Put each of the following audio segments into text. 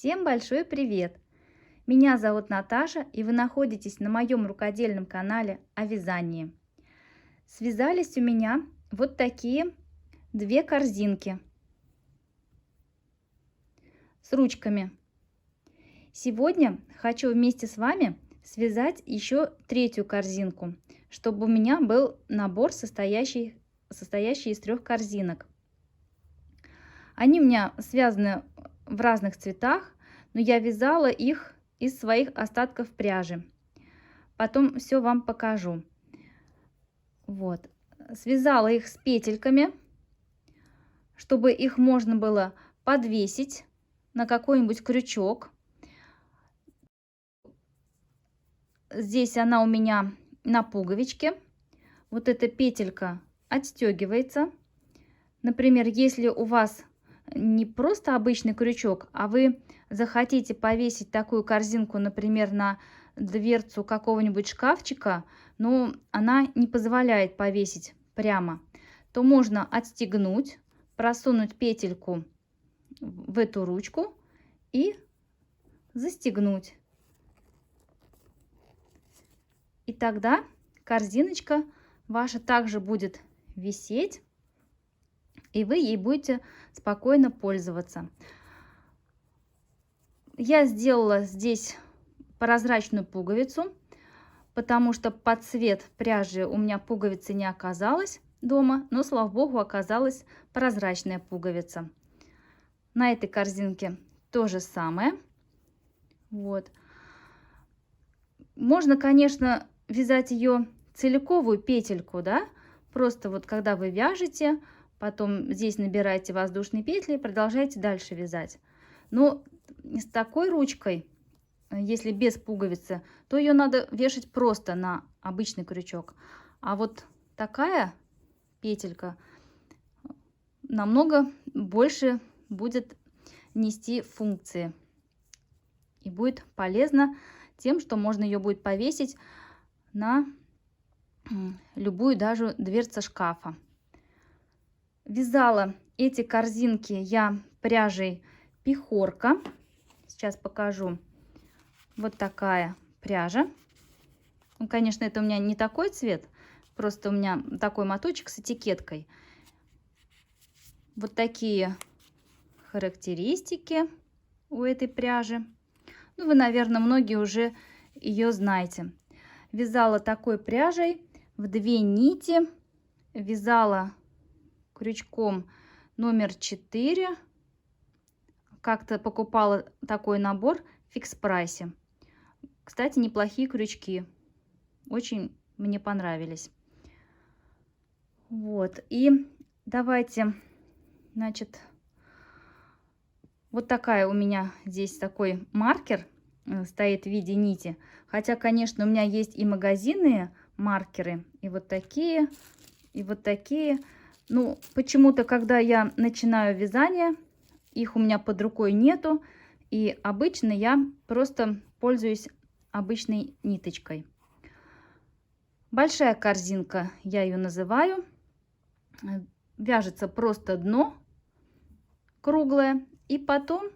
Всем большой привет! Меня зовут Наташа, и вы находитесь на моем рукодельном канале о вязании. Связались у меня вот такие две корзинки с ручками. Сегодня хочу вместе с вами связать еще третью корзинку, чтобы у меня был набор, состоящий из 3 корзинок. Они у меня связаны в разных цветах, но я вязала их из своих остатков пряжи. Потом все вам покажу. Вот. Связала их с петельками, чтобы их можно было подвесить на какой-нибудь крючок. Здесь она у меня на пуговичке. Вот эта петелька отстегивается. Например, если у вас не просто обычный крючок, а вы захотите повесить такую корзинку, например, на дверцу какого-нибудь шкафчика, но она не позволяет повесить прямо, то можно отстегнуть, просунуть петельку в эту ручку и застегнуть. И тогда корзиночка ваша также будет висеть, и вы ей будете спокойно пользоваться. Я сделала здесь прозрачную пуговицу, потому что под цвет пряжи у меня пуговицы не оказалось дома, но, слава богу, оказалась прозрачная пуговица. На этой корзинке то же самое. Вот. Можно, конечно, вязать ее целиковую петельку, да, просто вот когда вы вяжете, потом здесь набираете воздушные петли и продолжаете дальше вязать. Но с такой ручкой, если без пуговицы, то ее надо вешать просто на обычный крючок. А вот такая петелька намного больше будет нести функции. И будет полезно тем, что можно ее будет повесить на любую даже дверцу шкафа. Вязала эти корзинки я пряжей Пихорка. Сейчас покажу. Вот такая пряжа. Ну, конечно, это у меня не такой цвет, просто у меня такой моточек с этикеткой. Вот такие характеристики у этой пряжи. Ну, вы, наверное, многие уже ее знаете. Вязала такой пряжей в 2 нити. Вязала крючком номер 4. Как-то покупала такой набор в фикс прайсе. Кстати, неплохие крючки. Очень мне понравились. Вот. И давайте, значит, вот такая у меня здесь такой маркер стоит в виде нити. Хотя, конечно, у меня есть и магазинные маркеры, и вот такие, и вот такие. Ну, почему-то, когда я начинаю вязание, их у меня под рукой нету. И обычно я просто пользуюсь обычной ниточкой. Большая корзинка, я ее называю. Вяжется просто дно круглое. И потом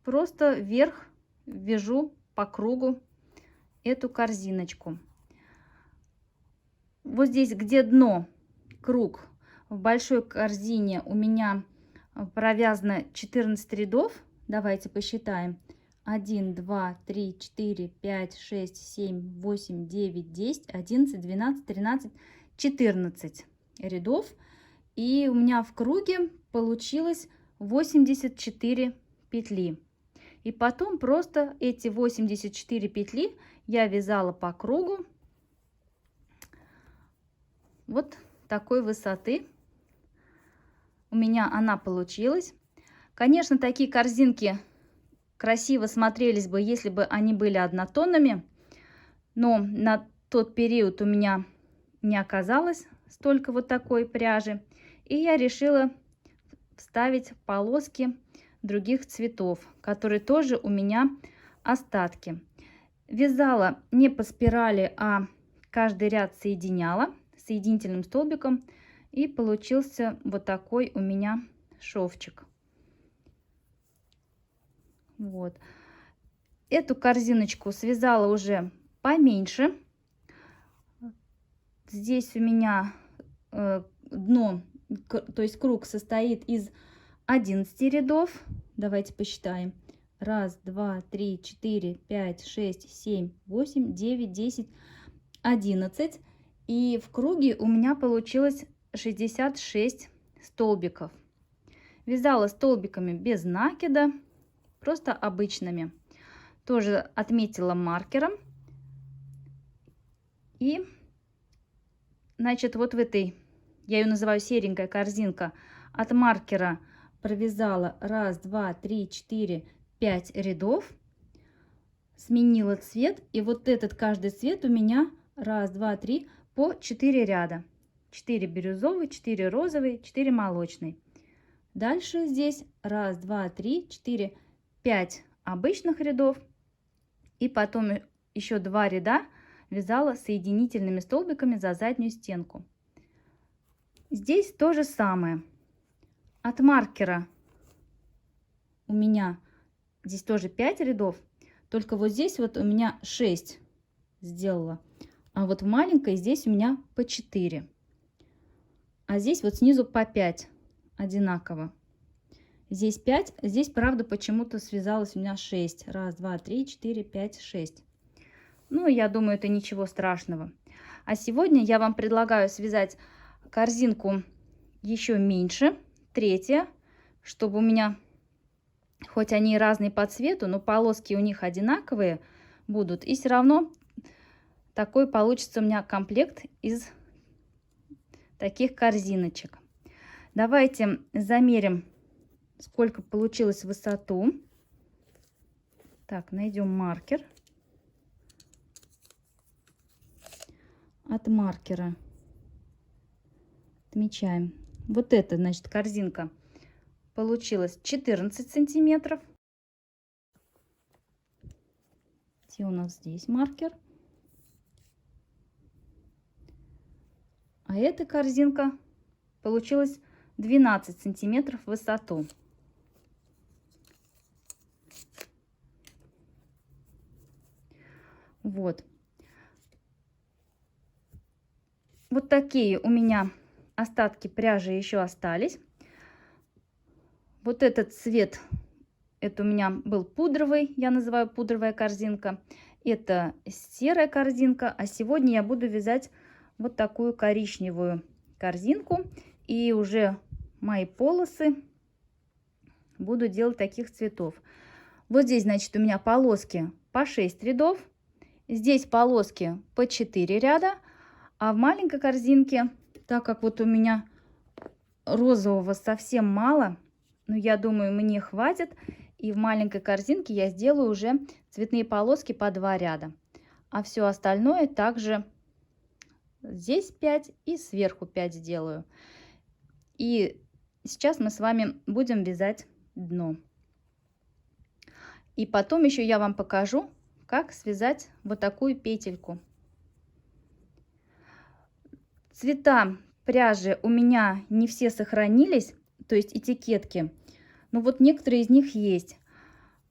просто вверх вяжу по кругу эту корзиночку. Вот здесь, где дно, круг, В большой корзине у меня провязано 14 рядов. Давайте посчитаем. 1, 2, 3, 4, 5, 6, 7, 8, 9, 10, 11, 12, 13, 14 рядов. И у меня в круге получилось 84 петли. И потом просто эти 84 петли я вязала по кругу вот такой высоты. У меня она получилась. Конечно, такие корзинки красиво смотрелись бы, если бы они были однотонными, но на тот период у меня не оказалось столько вот такой пряжи, и я решила вставить полоски других цветов, которые тоже у меня остатки. Вязала не по спирали, а каждый ряд соединяла соединительным столбиком, и получился вот такой у меня шовчик. Вот. Эту корзиночку связала уже поменьше. Здесь у меня дно, то есть круг состоит из 11 рядов. Давайте посчитаем. 1, 2, 3, 4, 5, 6, 7, 8, 9, 10, 11. И в круге у меня получилось 66 столбиков. Вязала столбиками без накида, просто обычными. Тоже отметила маркером. И, значит, вот в этой, я ее называю серенькая корзинка, от маркера провязала 1, 2, 3, 4, 5 рядов. Сменила цвет. И вот этот каждый цвет у меня 1, 2, 3 по 4 ряда. 4 бирюзовый, 4 розовый, 4 молочный. Дальше здесь 1, 2, 3, 4, 5 обычных рядов. И потом еще 2 ряда вязала соединительными столбиками за заднюю стенку. Здесь то же самое. От маркера у меня здесь тоже 5 рядов. Только вот здесь вот у меня 6 сделала. А вот в маленькой здесь у меня по 4. А здесь вот снизу по 5 одинаково. Здесь 5, здесь, правда, почему-то связалось у меня 6. 1, 2, 3, 4, 5, 6. Ну, я думаю, это ничего страшного. А сегодня я вам предлагаю связать корзинку еще меньше, третья, чтобы у меня, хоть они и разные по цвету, но полоски у них одинаковые будут. И все равно такой получится у меня комплект из таких корзиночек. Давайте замерим, сколько получилось высоту. Так, найдем маркер. От маркера отмечаем. Вот эта, значит, корзинка получилась 14 сантиметров. Где у нас здесь маркер? А эта корзинка получилась 12 сантиметров в высоту. Вот. Вот такие у меня остатки пряжи еще остались. Вот этот цвет, это у меня был пудровый, я называю пудровая корзинка. Это серая корзинка, а сегодня я буду вязать вот такую коричневую корзинку. И уже мои полосы буду делать таких цветов. Вот здесь, значит, у меня полоски по 6 рядов. Здесь полоски по 4 ряда. А в маленькой корзинке, так как вот у меня розового совсем мало, но я думаю, мне хватит. И в маленькой корзинке я сделаю уже цветные полоски по 2 ряда. А все остальное также здесь 5 и сверху 5 сделаю. И сейчас мы с вами будем вязать дно. И потом еще я вам покажу, как связать вот такую петельку. Цвета пряжи у меня не все сохранились, то есть этикетки. Но вот некоторые из них есть.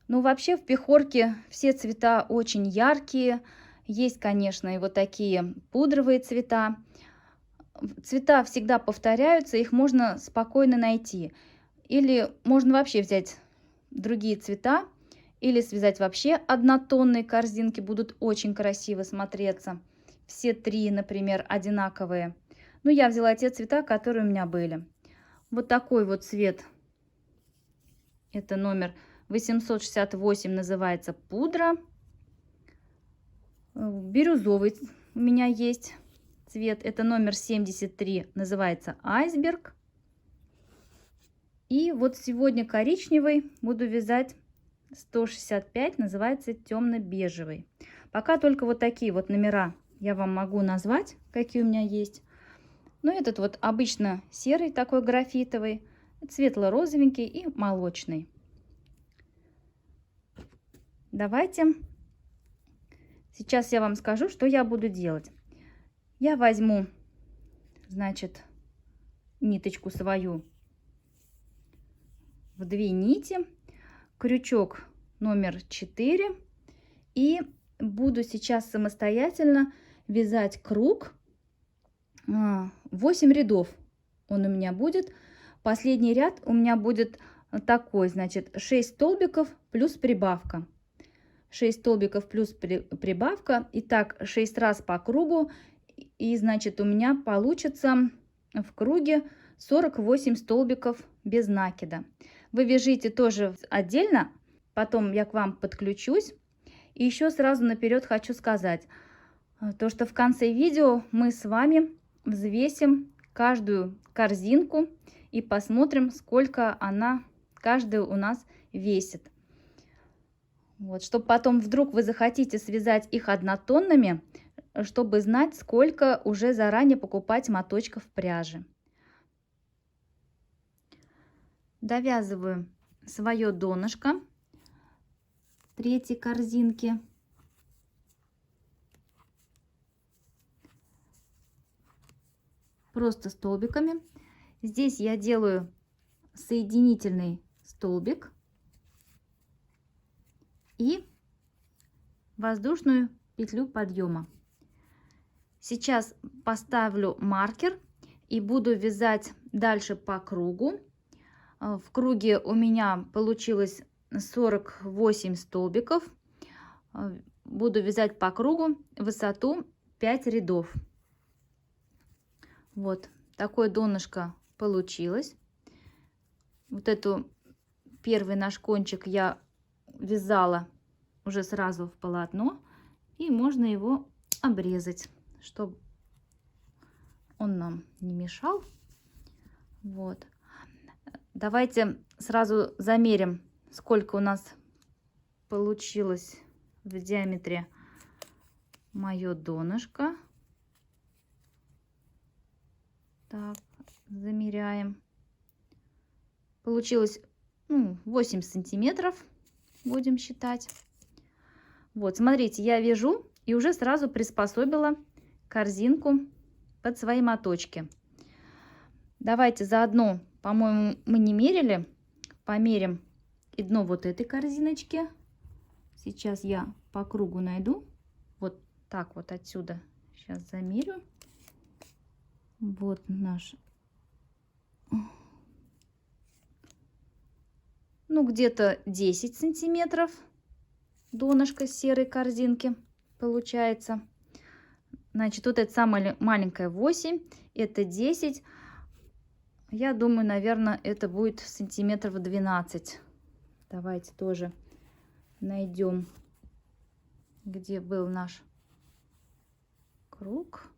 Но вообще в Пехорке все цвета очень яркие. Есть, конечно, и вот такие пудровые цвета. цвета всегда повторяются, их можно спокойно найти. Или можно вообще взять другие цвета, или связать вообще однотонные корзинки, будут очень красиво смотреться. Все три, например, одинаковые. Ну, я взяла те цвета, которые у меня были. Вот такой вот цвет. Это номер 868, называется пудра. Бирюзовый у меня есть цвет. Это номер 73, называется айсберг. И вот сегодня коричневый буду вязать 165, называется темно-бежевый. Пока только вот такие вот номера я вам могу назвать, какие у меня есть. Но этот вот обычно серый, такой графитовый, светло-розовенький и молочный. Давайте сейчас я вам скажу, что я буду делать. Я возьму, значит, ниточку свою в 2 нити, крючок номер 4, и буду сейчас самостоятельно вязать круг 8 рядов. Он у меня будет. Последний ряд у меня будет такой, значит, 6 столбиков плюс прибавка. 6 столбиков плюс прибавка. И так 6 раз по кругу. И, значит, у меня получится в круге 48 столбиков без накида. Вы вяжите тоже отдельно, потом я к вам подключусь. И еще сразу наперед хочу сказать, то что в конце видео мы с вами взвесим каждую корзинку и посмотрим, сколько она, каждая у нас весит. Вот, чтобы потом вдруг вы захотите связать их однотонными, чтобы знать, сколько уже заранее покупать моточков пряжи. Довязываю свое донышко третьей корзинки. Просто столбиками. Здесь я делаю соединительный столбик и воздушную петлю подъема. Сейчас поставлю маркер и буду вязать дальше по кругу. В круге у меня получилось 48 столбиков. Буду вязать по кругу высоту 5 рядов. Вот такое донышко получилось. Вот эту первый наш кончик я вязала уже сразу в полотно, и можно его обрезать, чтобы он нам не мешал. Вот. Давайте сразу замерим, сколько у нас получилось в диаметре мое донышко. Так, замеряем. Получилось 8 сантиметров, будем считать. Вот, смотрите, я вяжу и уже сразу приспособила корзинку под свои моточки. Давайте заодно, по-моему, мы не мерили, померим и дно вот этой корзиночки. Сейчас я по кругу найду. Вот так вот отсюда сейчас замерю. Вот наш, где-то 10 сантиметров донышко серой корзинки получается. Значит, вот это самое маленькое 8, это 10. Я думаю, наверное, это будет сантиметров 12. Давайте тоже найдем, где был наш круг.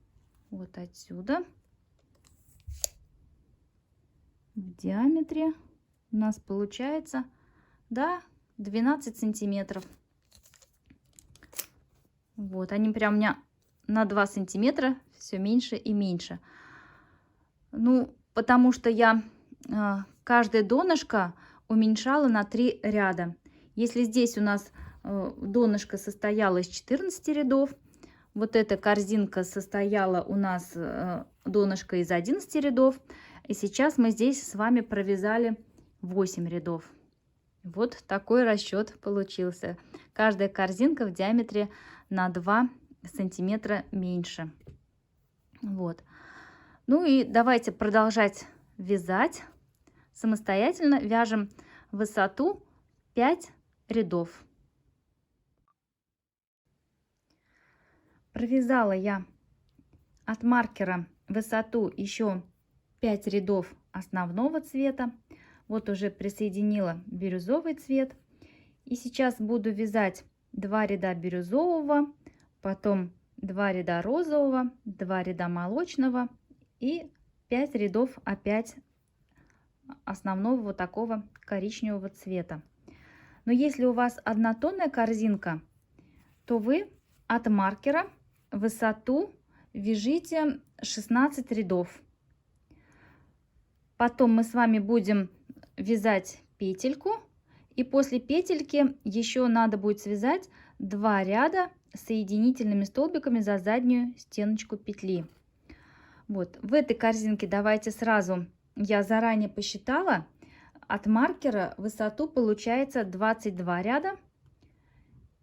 Вот отсюда. В диаметре у нас получается, да, 12 сантиметров. Вот, они прям у меня на 2 сантиметра все меньше и меньше. Ну, потому что я каждое донышко уменьшала на 3 ряда. Если здесь у нас донышко состояло из 14 рядов, вот эта корзинка состояла у нас донышко из 11 рядов, и сейчас мы здесь с вами провязали 8 рядов. Вот такой расчет получился. Каждая корзинка в диаметре на 2 сантиметра меньше. Вот. Ну и давайте продолжать вязать. Самостоятельно вяжем высоту 5 рядов. Провязала я от маркера высоту еще 5 рядов основного цвета. Вот уже присоединила бирюзовый цвет. И сейчас буду вязать 2 ряда бирюзового, потом 2 ряда розового, 2 ряда молочного и 5 рядов опять основного вот такого коричневого цвета. Но если у вас однотонная корзинка, то вы от маркера высоту вяжите 16 рядов. Потом мы с вами будем вязать петельку, и после петельки еще надо будет связать 2 ряда соединительными столбиками за заднюю стеночку петли. Вот в этой корзинке давайте сразу, я заранее посчитала, от маркера высоту получается 22 ряда,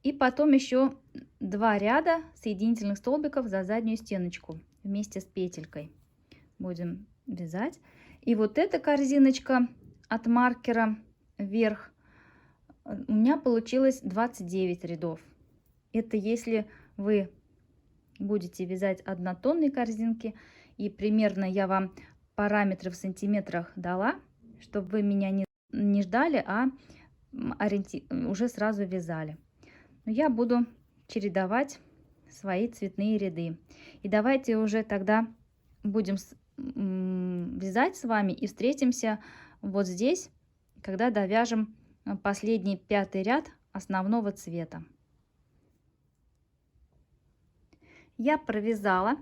и потом еще 2 ряда соединительных столбиков за заднюю стеночку вместе с петелькой будем вязать. И вот эта корзиночка от маркера вверх у меня получилось 29 рядов. Это если вы будете вязать однотонные корзинки, и примерно я вам параметры в сантиметрах дала, чтобы вы меня не ждали, а уже сразу вязали. Но я буду чередовать свои цветные ряды. И давайте уже тогда будем вязать с вами и встретимся вот здесь, когда довяжем последний 5-й ряд основного цвета. Я провязала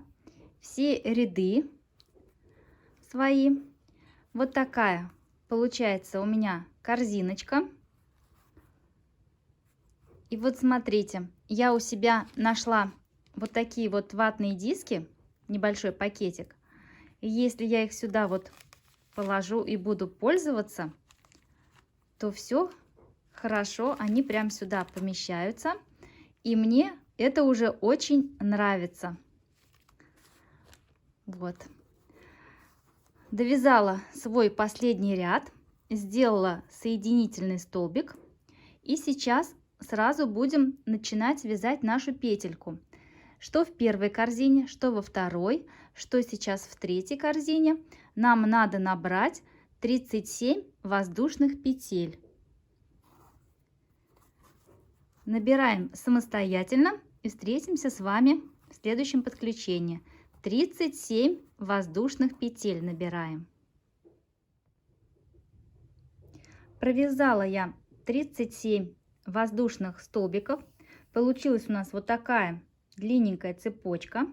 все ряды свои. Вот такая получается у меня корзиночка. И вот смотрите, я у себя нашла вот такие вот ватные диски, небольшой пакетик. И если я их сюда вот положу и буду пользоваться, то все хорошо, они прям сюда помещаются. И мне это уже очень нравится. Вот. Довязала свой последний ряд, сделала соединительный столбик. И сейчас сразу будем начинать вязать нашу петельку. Что в первой корзине, что во второй, что сейчас в третьей корзине. Нам надо набрать 37 воздушных петель. Набираем самостоятельно и встретимся с вами в следующем подключении. 37 воздушных петель набираем. Провязала я 37 воздушных столбиков. Получилась у нас вот такая длинненькая цепочка.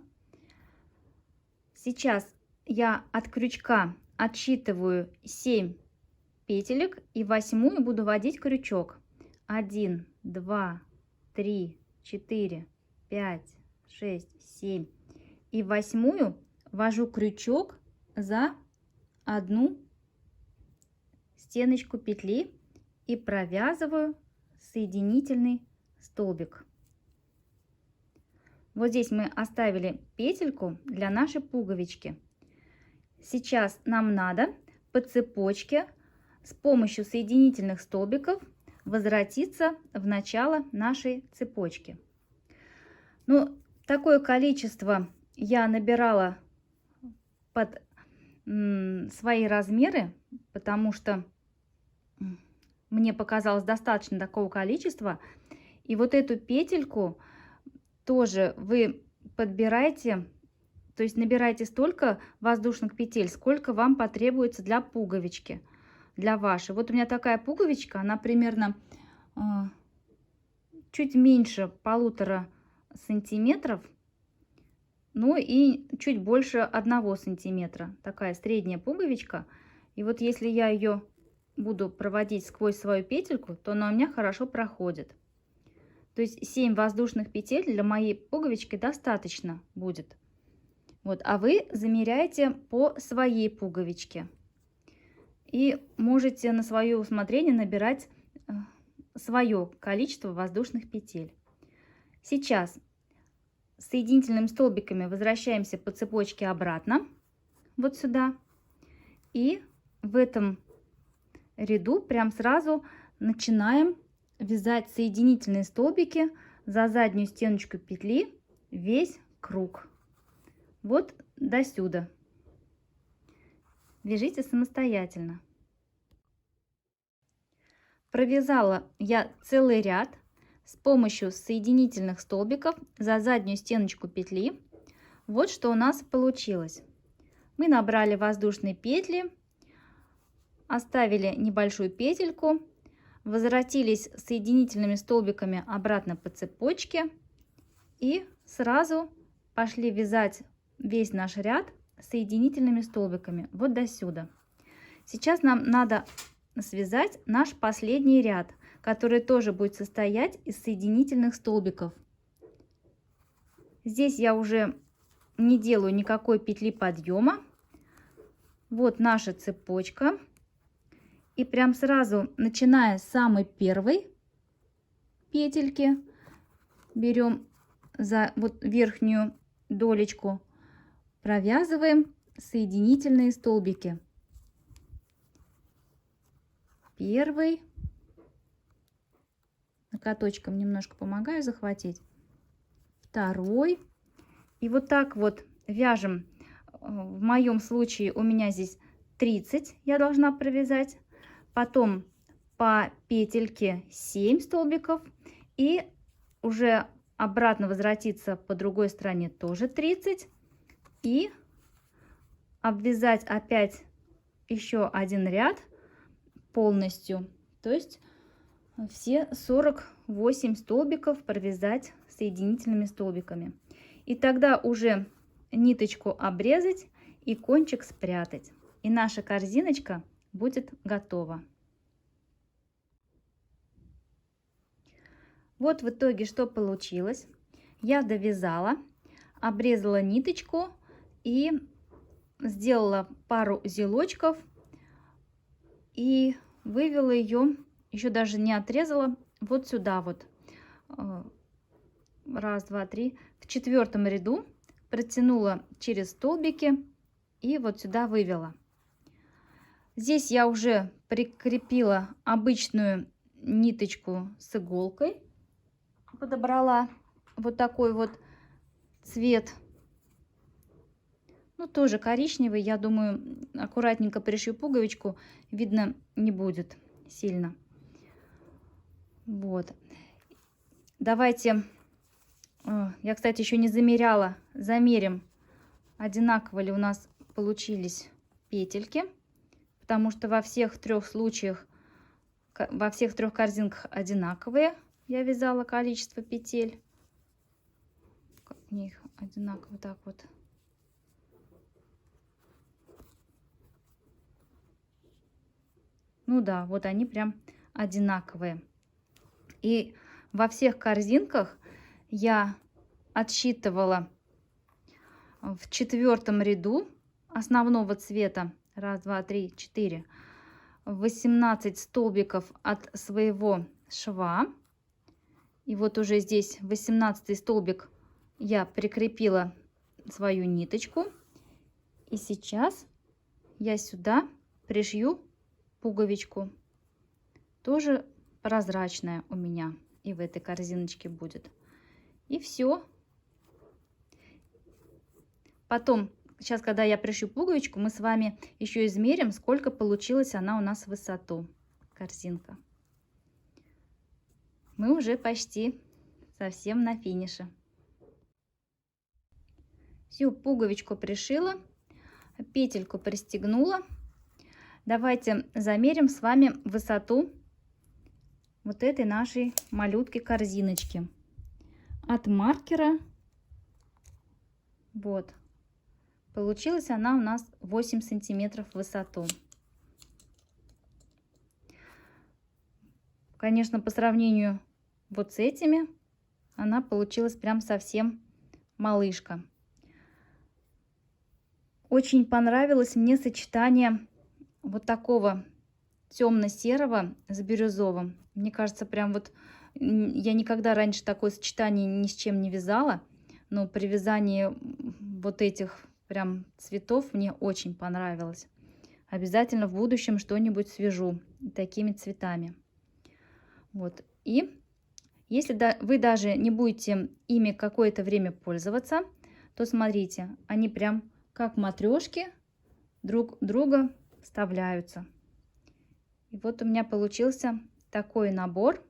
Сейчас я от крючка отсчитываю 7 петелек и 8-ю буду вводить крючок. 1, 2, 3, 4, 5, 6, 7. И 8-ю ввожу крючок за одну стеночку петли и провязываю соединительный столбик. Вот здесь мы оставили петельку для нашей пуговички. Сейчас нам надо по цепочке с помощью соединительных столбиков возвратиться в начало нашей цепочки. Ну, такое количество я набирала под свои размеры, потому что мне показалось достаточно такого количества. И вот эту петельку тоже вы подбираете, то есть набираете столько воздушных петель, сколько вам потребуется для пуговички, для вашей. Вот у меня такая пуговичка, она примерно чуть меньше 1,5 сантиметров, ну и чуть больше 1 сантиметра. Такая средняя пуговичка. И вот если я ее буду проводить сквозь свою петельку, то она у меня хорошо проходит. То есть 7 воздушных петель для моей пуговички достаточно будет. Вот, а вы замеряете по своей пуговичке. И можете на свое усмотрение набирать свое количество воздушных петель. Сейчас соединительными столбиками возвращаемся по цепочке обратно. вот сюда. И в этом ряду прям сразу начинаем вязать соединительные столбики за заднюю стеночку петли весь круг. Вот до сюда. Вяжите самостоятельно. Провязала я целый ряд с помощью соединительных столбиков за заднюю стеночку петли. Вот что у нас получилось. Мы набрали воздушные петли, оставили небольшую петельку, возвратились соединительными столбиками обратно по цепочке и сразу пошли вязать весь наш ряд соединительными столбиками вот до сюда. Сейчас нам надо связать наш последний ряд, который тоже будет состоять из соединительных столбиков. Здесь я уже не делаю никакой петли подъема. Вот наша цепочка. И прям сразу, начиная с самой первой петельки, берем за вот верхнюю долечку, провязываем соединительные столбики. Первый, накаточком немножко помогаю захватить, второй, и вот так вот вяжем. В моем случае у меня здесь 30 я должна провязать, потом по петельке 7 столбиков и уже обратно возвратиться по другой стороне тоже 30 и обвязать опять еще один ряд полностью, то есть все 48 столбиков провязать соединительными столбиками. И тогда уже ниточку обрезать и кончик спрятать. И наша корзиночка будет готова. Вот в итоге что получилось. Я довязала, обрезала ниточку и сделала пару узелочков и вывела ее, еще даже не отрезала, вот сюда вот. Раз, два, три. В 4-м ряду протянула через столбики и вот сюда вывела. Здесь я уже прикрепила обычную ниточку с иголкой, подобрала вот такой вот цвет, ну тоже коричневый, я думаю, аккуратненько пришью пуговичку, видно не будет сильно. Вот, давайте, я, кстати, еще не замеряла, замерим, одинаково ли у нас получились петельки, потому что во всех 3 случаях, во всех 3 корзинках одинаковые я вязала количество петель. В них одинаково так вот. Ну да, вот они прям одинаковые. И во всех корзинках я отсчитывала в 4-м ряду основного цвета. Раз, два, три, 4. 18 столбиков от своего шва. И вот уже здесь 18 столбик я прикрепила свою ниточку. И сейчас я сюда пришью пуговичку. Тоже прозрачная у меня и в этой корзиночке будет. И все. Потом, сейчас, когда я пришью пуговичку, мы с вами еще измерим, сколько получилась она у нас в высоту, корзинка. Мы уже почти совсем на финише. Всю пуговичку пришила, петельку пристегнула. Давайте замерим с вами высоту вот этой нашей малютки корзиночки. От маркера, вот, получилась она у нас 8 сантиметров в высоту. Конечно, по сравнению вот с этими, она получилась прям совсем малышка. Очень понравилось мне сочетание вот такого темно-серого с бирюзовым. Мне кажется, прям вот я никогда раньше такое сочетание ни с чем не вязала, но при вязании вот этих прям цветов мне очень понравилось. Обязательно в будущем что-нибудь свяжу такими цветами. Вот. И если вы даже не будете ими какое-то время пользоваться, то смотрите, они прям как матрешки друг друга вставляются. И вот у меня получился такой набор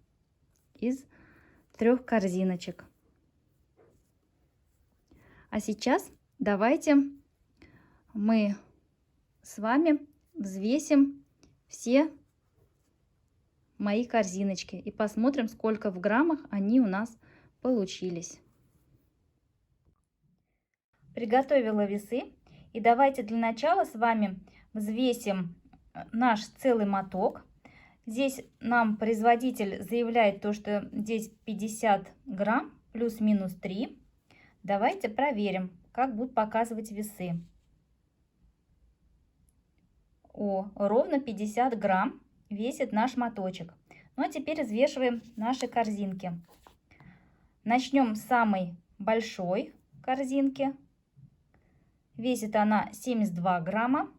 из 3 корзиночек. А сейчас давайте мы с вами взвесим все мои корзиночки и посмотрим, сколько в граммах они у нас получились. Приготовила весы, и давайте для начала с вами взвесим наш целый моток. Здесь нам производитель заявляет то, что здесь 50 грамм плюс-минус 3. Давайте проверим, как будут показывать весы. Ровно 50 грамм весит наш моточек. Ну а теперь взвешиваем наши корзинки. Начнем с самой большой корзинки. Весит она 72 грамма.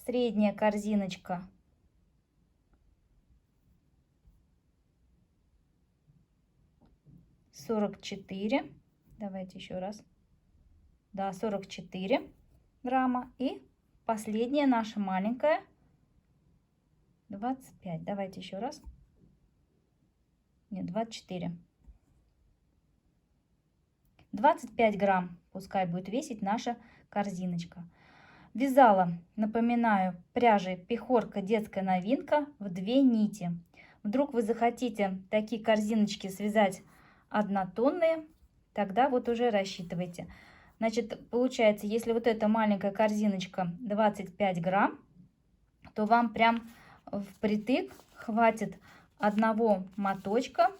Средняя корзиночка 44. Давайте еще раз. Да, 44 грамма. И последняя наша маленькая 25. Давайте еще раз. Нет, 24. 25 грамм пускай будет весить наша корзиночка. Вязала, напоминаю, пряжей Пехорка детская новинка в 2 нити. Вдруг вы захотите такие корзиночки связать однотонные, тогда вот уже рассчитывайте. Значит, получается, если вот эта маленькая корзиночка 25 грамм, то вам прям впритык хватит одного моточка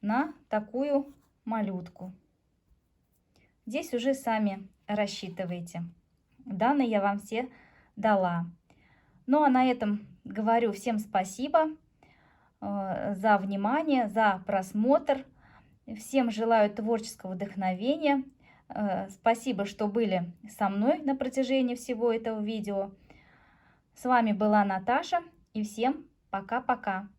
на такую малютку. Здесь уже сами рассчитывайте. Данные я вам все дала. Ну а на этом говорю всем спасибо за внимание, за просмотр. Всем желаю творческого вдохновения. Спасибо, что были со мной на протяжении всего этого видео. С вами была Наташа, и всем пока-пока.